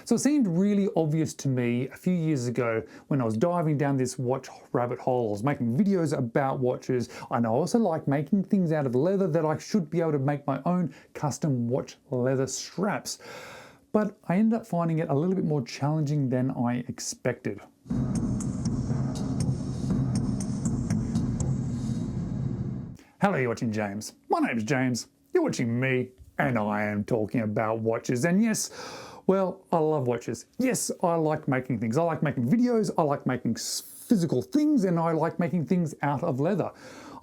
So it seemed really obvious to me a few years ago when I was diving down this watch rabbit hole. I was making videos about watches, and I also like making things out of leather, that I should be able to make my own custom watch leather straps. But I ended up finding it a little bit more challenging than I expected. Hello, you're watching James. My name's James, you're watching me, and I am talking about watches. And yes, well, I love watches. Yes, I like making things. I like making videos, I like making physical things, and I like making things out of leather.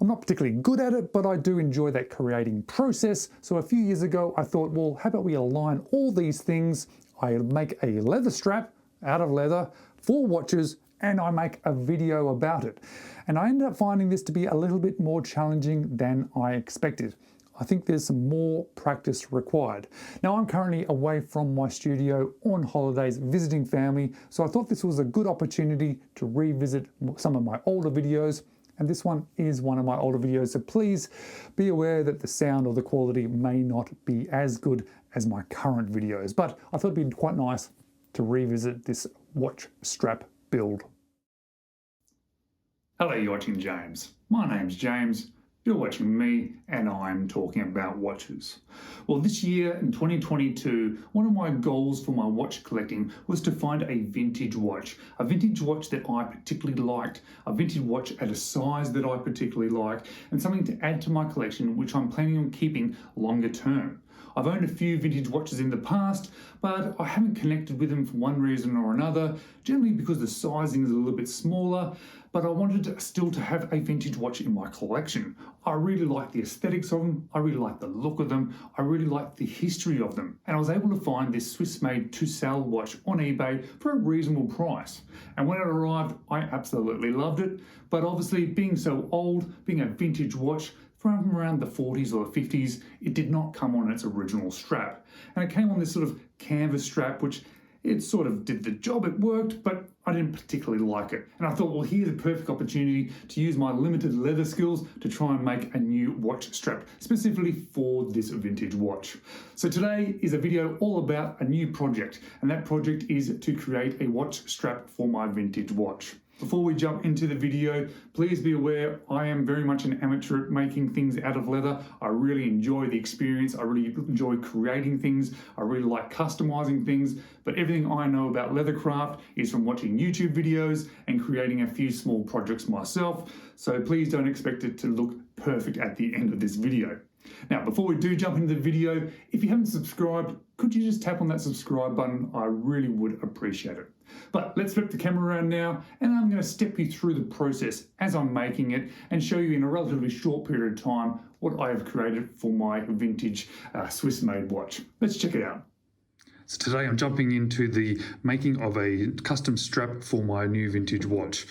I'm not particularly good at it, but I do enjoy that creating process. So a few years ago, I thought, well, how about we align all these things? I make a leather strap out of leather for watches, and I make a video about it. And I ended up finding this to be a little bit more challenging than I expected. I think there's some more practice required. Now, I'm currently away from my studio on holidays visiting family, so I thought this was a good opportunity to revisit some of my older videos, and this one is one of my older videos, so please be aware that the sound or the quality may not be as good as my current videos, but I thought it'd be quite nice to revisit this watch strap build. Hello, you're watching James. My name's James, you're watching me, and I'm talking about watches. Well, this year in 2022, one of my goals for my watch collecting was to find a vintage watch that I particularly liked, a vintage watch at a size that I particularly like, and something to add to my collection which I'm planning on keeping longer term. I've owned a few vintage watches in the past, but I haven't connected with them for one reason or another, generally because the sizing is a little bit smaller, but I wanted still to have a vintage watch in my collection. I really like the aesthetics of them, I really like the look of them, I really like the history of them, and I was able to find this Swiss-made to-sell watch on eBay for a reasonable price. And when it arrived, I absolutely loved it, but obviously being so old, being a vintage watch, from around the 40s or the 50s, it did not come on its original strap. And it came on this sort of canvas strap, which it sort of did the job, it worked, but I didn't particularly like it. And I thought, well, here's a perfect opportunity to use my limited leather skills to try and make a new watch strap, specifically for this vintage watch. So today is a video all about a new project, and that project is to create a watch strap for my vintage watch. Before we jump into the video, please be aware I am very much an amateur at making things out of leather. I really enjoy the experience. I really enjoy creating things. I really like customizing things, but everything I know about leathercraft is from watching YouTube videos and creating a few small projects myself. So please don't expect it to look perfect at the end of this video. Now, before we do jump into the video, if you haven't subscribed, could you just tap on that subscribe button? I really would appreciate it. But let's flip the camera around now, and I'm going to step you through the process as I'm making it and show you in a relatively short period of time what I have created for my vintage Swiss-made watch. Let's check it out. So today I'm jumping into the making of a custom strap for my new vintage watch.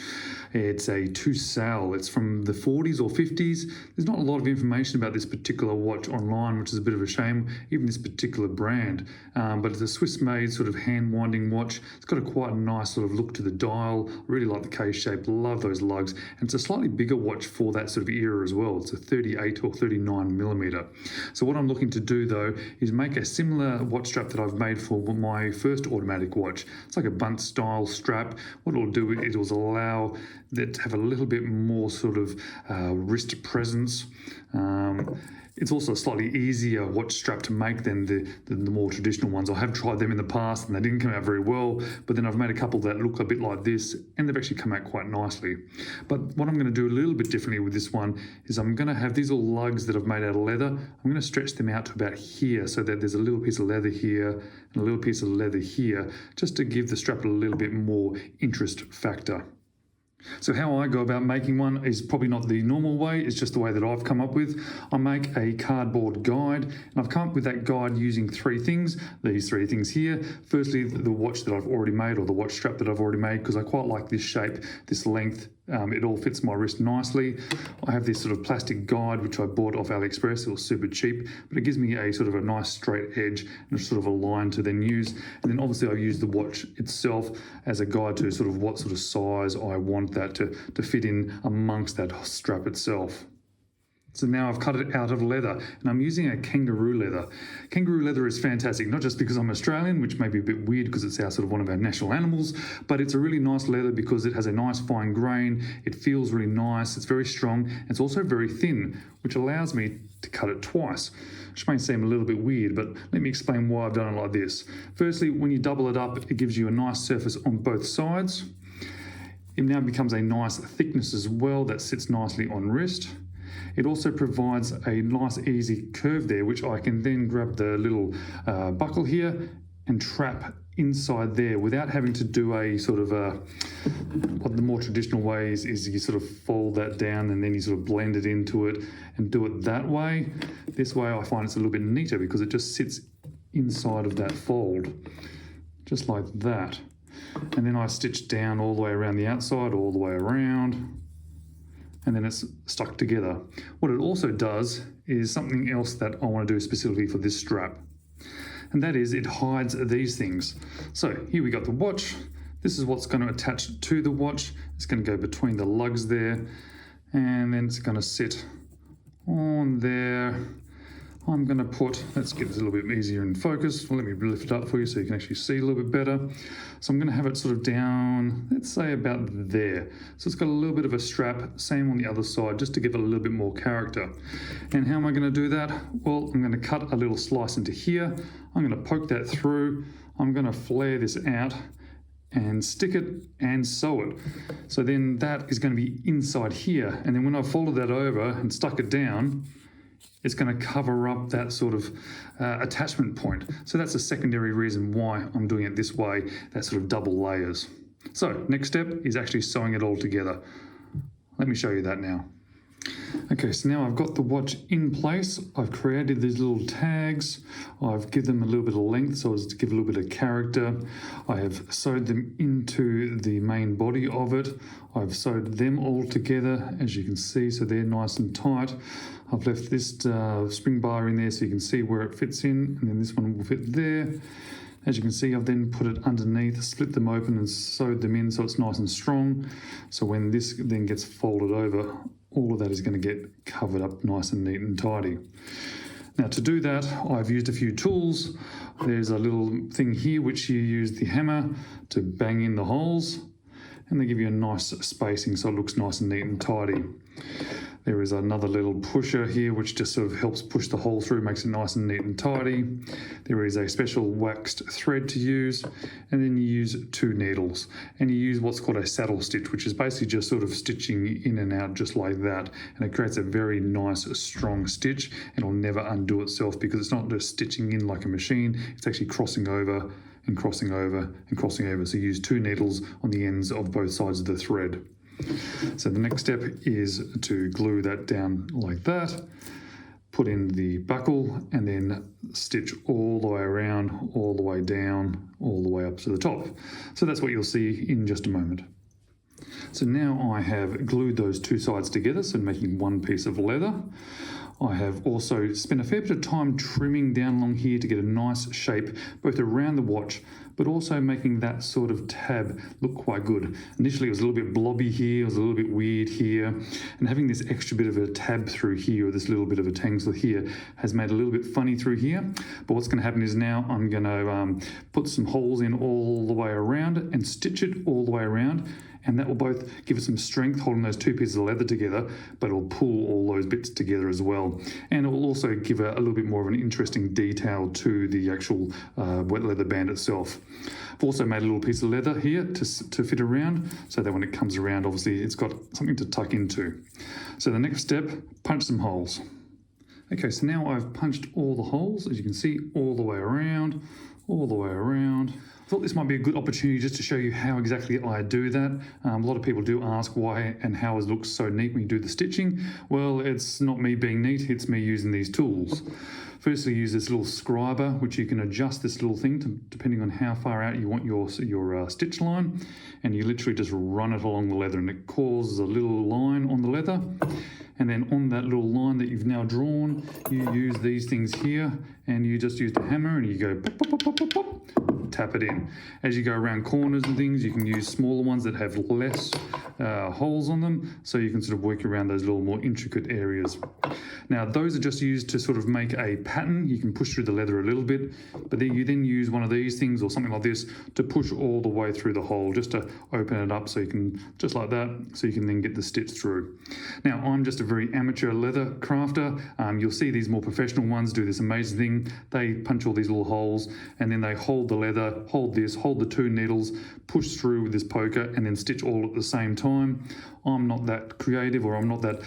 It's a to-sell. It's from the 40s or 50s. There's not a lot of information about this particular watch online, which is a bit of a shame, even this particular brand. But it's a Swiss-made sort of hand-winding watch. It's got a quite nice sort of look to the dial. I really like the case shape, love those lugs. And it's a slightly bigger watch for that sort of era as well. It's a 38 or 39 millimeter. So what I'm looking to do though is make a similar watch strap that I've made for my first automatic watch. It's like a bunt style strap. What it'll do, it will allow that to have a little bit more sort of wrist presence. It's also a slightly easier watch strap to make than the more traditional ones. I have tried them in the past and they didn't come out very well, but then I've made a couple that look a bit like this and they've actually come out quite nicely. But what I'm going to do a little bit differently with this one is I'm going to have these little lugs that I've made out of leather. I'm going to stretch them out to about here so that there's a little piece of leather here and a little piece of leather here, just to give the strap a little bit more interest factor. So how I go about making one is probably not the normal way, it's just the way that I've come up with. I make a cardboard guide, and I've come up with that guide using three things, these three things here. Firstly, the watch that I've already made, or the watch strap that I've already made, because I quite like this shape, this length. It all fits my wrist nicely. I have this sort of plastic guide which I bought off Aliexpress. It was super cheap, but it gives me a sort of a nice straight edge and sort of a line to then use. And then obviously I use the watch itself as a guide to sort of what sort of size I want that to fit in amongst that strap itself. So now I've cut it out of leather, and I'm using a kangaroo leather. Kangaroo leather is fantastic, not just because I'm Australian, which may be a bit weird because it's our sort of one of our national animals, but it's a really nice leather because it has a nice fine grain, it feels really nice, it's very strong, and it's also very thin, which allows me to cut it twice, which may seem a little bit weird, but let me explain why I've done it like this. Firstly, when you double it up, it gives you a nice surface on both sides. It now becomes a nice thickness as well that sits nicely on wrist. It also provides a nice easy curve there, which I can then grab the little buckle here and trap inside there without having to do a sort of what the more traditional way is you sort of fold that down and then you sort of blend it into it and do it that way. This way I find it's a little bit neater because it just sits inside of that fold, just like that. And then I stitch down all the way around the outside, all the way around, and then it's stuck together. What it also does is something else that I want to do specifically for this strap, and that is it hides these things. So here we got the watch. This is what's going to attach to the watch. It's going to go between the lugs there, and then it's going to sit on there. I'm going to put, let's get this a little bit easier in focus. Let me lift it up for you so you can actually see a little bit better. So I'm going to have it sort of down, let's say about there. So it's got a little bit of a strap, same on the other side, just to give it a little bit more character. And how am I going to do that? Well, I'm going to cut a little slice into here. I'm going to poke that through. I'm going to flare this out and stick it and sew it. So then that is going to be inside here. And then when I folded that over and stuck it down, it's going to cover up that sort of attachment point. So that's a secondary reason why I'm doing it this way, that sort of double layers. So next step is actually sewing it all together. Let me show you that now. Okay, so now I've got the watch in place. I've created these little tags. I've given them a little bit of length so as to give a little bit of character. I have sewed them into the main body of it. I've sewed them all together, as you can see, so they're nice and tight. I've left this spring bar in there so you can see where it fits in, and then this one will fit there. As you can see, I've then put it underneath, split them open and sewed them in so it's nice and strong. So when this then gets folded over, all of that is going to get covered up nice and neat and tidy. Now to do that, I've used a few tools. There's a little thing here which you use the hammer to bang in the holes, and they give you a nice spacing so it looks nice and neat and tidy. There is another little pusher here which just sort of helps push the hole through, makes it nice and neat and tidy. There is a special waxed thread to use, and then you use 2 needles, and you use what's called a saddle stitch, which is basically just sort of stitching in and out just like that, and it creates a very nice strong stitch, and it'll never undo itself because it's not just stitching in like a machine, it's actually crossing over and crossing over and crossing over. So you use 2 needles on the ends of both sides of the thread. So the next step is to glue that down like that, put in the buckle, and then stitch all the way around, all the way down, all the way up to the top. So that's what you'll see in just a moment. So now I have glued those 2 sides together, so making one piece of leather. I have also spent a fair bit of time trimming down along here to get a nice shape both around the watch, but also making that sort of tab look quite good. Initially it was a little bit blobby here, it was a little bit weird here, and having this extra bit of a tab through here, or this little bit of a tangle here, has made it a little bit funny through here. But what's going to happen is now I'm going to put some holes in all the way around and stitch it all the way around, and that will both give it some strength holding those 2 pieces of leather together, but it will pull all those bits together as well. And it will also give a little bit more of an interesting detail to the actual wet leather band itself. I've also made a little piece of leather here to fit around, so that when it comes around, obviously it's got something to tuck into. So the next step, punch some holes. Okay, so now I've punched all the holes, as you can see, all the way around, all the way around. I thought this might be a good opportunity just to show you how exactly I do that. A lot of people do ask why and how it looks so neat when you do the stitching. Well, it's not me being neat, it's me using these tools. Firstly, use this little scriber, which you can adjust this little thing depending on how far out you want your stitch line, and you literally just run it along the leather, and it causes a little line on the leather. And then on that little line that you've now drawn, you use these things here, and you just use the hammer and you go pop, pop, pop, pop, pop, pop, tap it in. As you go around corners and things, you can use smaller ones that have less holes on them, so you can sort of work around those little more intricate areas. Now, those are just used to sort of make a pattern. You can push through the leather a little bit, but then you use one of these things or something like this to push all the way through the hole, just to open it up so you can, just like that, so you can then get the stitch through. Now, I'm just a very amateur leather crafter. You'll see these more professional ones do this amazing thing. They punch all these little holes, and then they hold the leather, hold the two needles, push through with this poker, and then stitch all at the same time. I'm not that creative, or I'm not that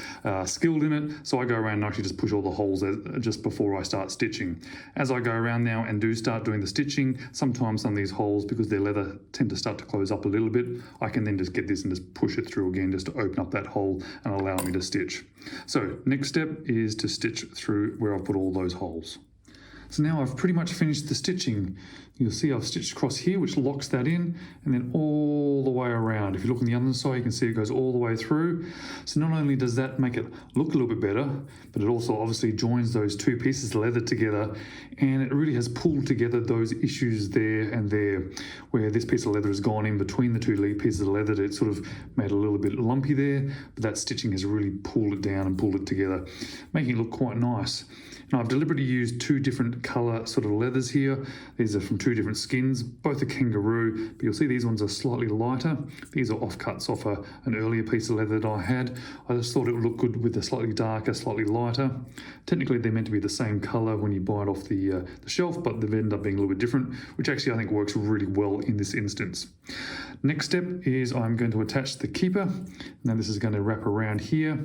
skilled in it, so I go around and actually just push all the holes just before I start stitching. As I go around now and do start doing the stitching, sometimes some of these holes, because they're leather, tend to start to close up a little bit. I can then just get this and just push it through again, just to open up that hole and allow me to stitch. So next step is to stitch through where I've put all those holes. So now I've pretty much finished the stitching. You'll see I've stitched across here, which locks that in, and then all the way around. If you look on the other side, you can see it goes all the way through. So not only does that make it look a little bit better, but it also obviously joins those two pieces of leather together, and it really has pulled together those issues there and there, where this piece of leather has gone in between the two pieces of leather. It sort of made it a little bit lumpy there, but that stitching has really pulled it down and pulled it together, making it look quite nice. And I've deliberately used two different colour sort of leathers here. These are from two different skins, both are kangaroo, but you'll see these ones are slightly lighter. These are offcuts off an earlier piece of leather that I had. I just thought it would look good with the slightly darker, slightly lighter. Technically, they're meant to be the same colour when you buy it off the shelf, but they've ended up being a little bit different, which actually I think works really well in this instance. Next step is I'm going to attach the keeper. Now this is going to wrap around here.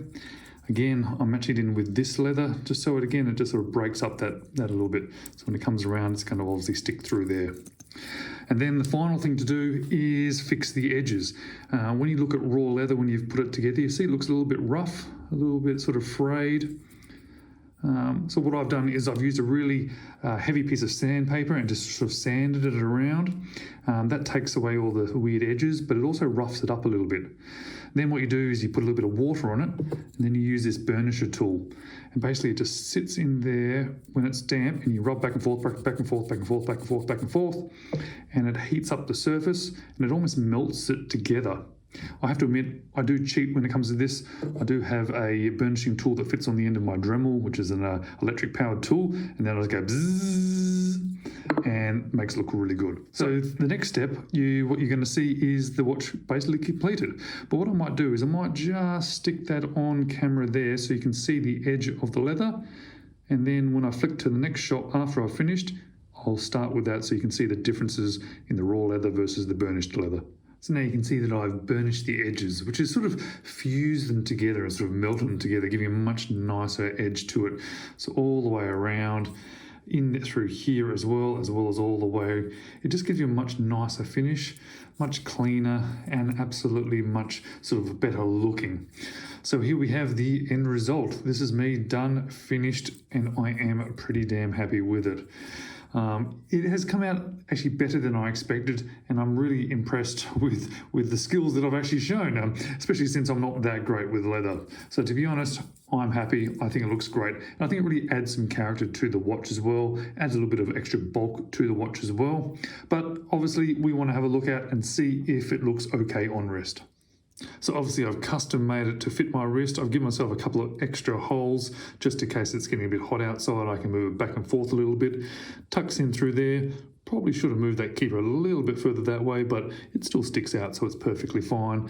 Again, I'm matching it in with this leather, just so it just sort of breaks up that a little bit. So when it comes around, it's going to obviously stick through there. And then the final thing to do is fix the edges. When you look at raw leather, when you've put it together, you see it looks a little bit rough, a little bit sort of frayed. So what I've done is I've used a really heavy piece of sandpaper and just sort of sanded it around. That takes away all the weird edges, but it also roughs it up a little bit. Then what you do is you put a little bit of water on it, and then you use this burnisher tool. And basically it just sits in there when it's damp, and you rub back and forth, back and forth, back and forth, back and forth, back and forth, and it heats up the surface, and it almost melts it together. I have to admit, I do cheat when it comes to this. I do have a burnishing tool that fits on the end of my Dremel, which is an electric powered tool, and then I just go bzzz, and makes it look really good. So the next step, what you're going to see is the watch basically completed. But what I might do is I might just stick that on camera there so you can see the edge of the leather, and then when I flick to the next shot after I've finished, I'll start with that so you can see the differences in the raw leather versus the burnished leather. So now you can see that I've burnished the edges, which is sort of fused them together and sort of melted them together, giving a much nicer edge to it. So all the way around, in through here as well as all the way. It just gives you a much nicer finish, much cleaner, and absolutely much sort of better looking. So here we have the end result. This is me done, finished, and I am pretty damn happy with it. It has come out actually better than I expected, and I'm really impressed with the skills that I've actually shown, especially since I'm not that great with leather. So to be honest, I'm happy. I think it looks great, and I think it really adds some character to the watch as well, adds a little bit of extra bulk to the watch as well. But obviously we want to have a look at and see if it looks okay on wrist. So obviously I've custom made it to fit my wrist. I've given myself a couple of extra holes just in case it's getting a bit hot outside. I can move it back and forth a little bit. Tucks in through there. Probably should have moved that keeper a little bit further that way, but it still sticks out, so it's perfectly fine.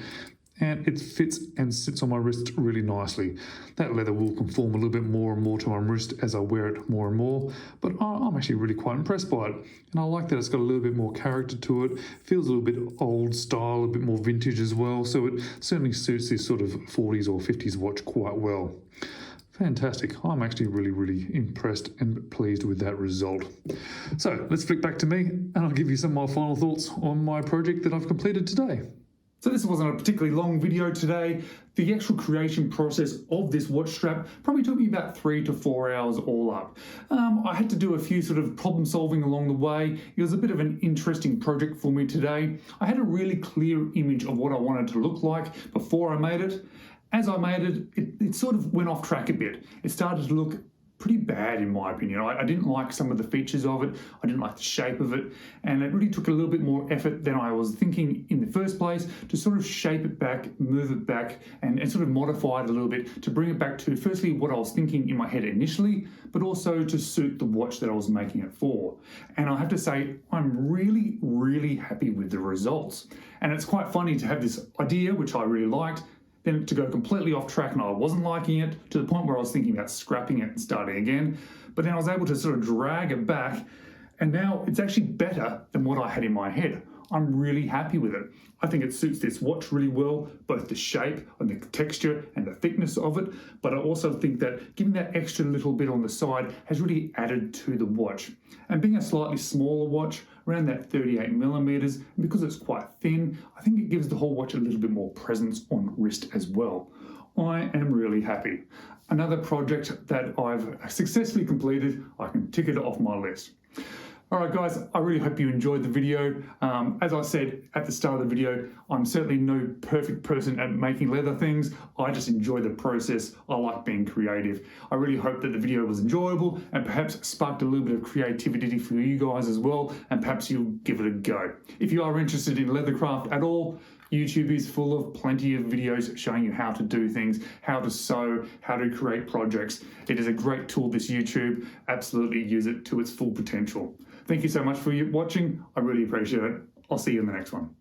And it fits and sits on my wrist really nicely. That leather will conform a little bit more and more to my wrist as I wear it more and more, but I'm actually really quite impressed by it. And I like that it's got a little bit more character to it. Feels a little bit old style, a bit more vintage as well, so it certainly suits this sort of 40s or 50s watch quite well. Fantastic. I'm actually really impressed and pleased with that result. So let's flick back to me and I'll give you some of my final thoughts on my project that I've completed today. So this wasn't a particularly long video today. The actual creation process of this watch strap probably took me about 3 to 4 hours all up. I had to do a few sort of problem solving along the way. It was a bit of an interesting project for me today. I had a really clear image of what I wanted to look like before I made it. As I made it, it sort of went off track a bit. It started to look pretty bad in my opinion. I didn't like some of the features of it. I didn't like the shape of it. And it really took a little bit more effort than I was thinking in the first place to sort of shape it back, move it back, and sort of modify it a little bit to bring it back to firstly what I was thinking in my head initially, but also to suit the watch that I was making it for. And I have to say, I'm really, really happy with the results. And it's quite funny to have this idea, which I really liked, then to go completely off track and I wasn't liking it to the point where I was thinking about scrapping it and starting again. But then I was able to sort of drag it back and now it's actually better than what I had in my head. I'm really happy with it. I think it suits this watch really well, both the shape and the texture and the thickness of it. But I also think that giving that extra little bit on the side has really added to the watch. And being a slightly smaller watch, around that 38 millimeters, and because it's quite thin, I think it gives the whole watch a little bit more presence on wrist as well. I am really happy. Another project that I've successfully completed, I can tick it off my list. All right, guys, I really hope you enjoyed the video. As I said at the start of the video, I'm certainly no perfect person at making leather things. I just enjoy the process. I like being creative. I really hope that the video was enjoyable and perhaps sparked a little bit of creativity for you guys as well, and perhaps you'll give it a go. If you are interested in leathercraft at all, YouTube is full of plenty of videos showing you how to do things, how to sew, how to create projects. It is a great tool, this YouTube. Absolutely use it to its full potential. Thank you so much for watching. I really appreciate it. I'll see you in the next one.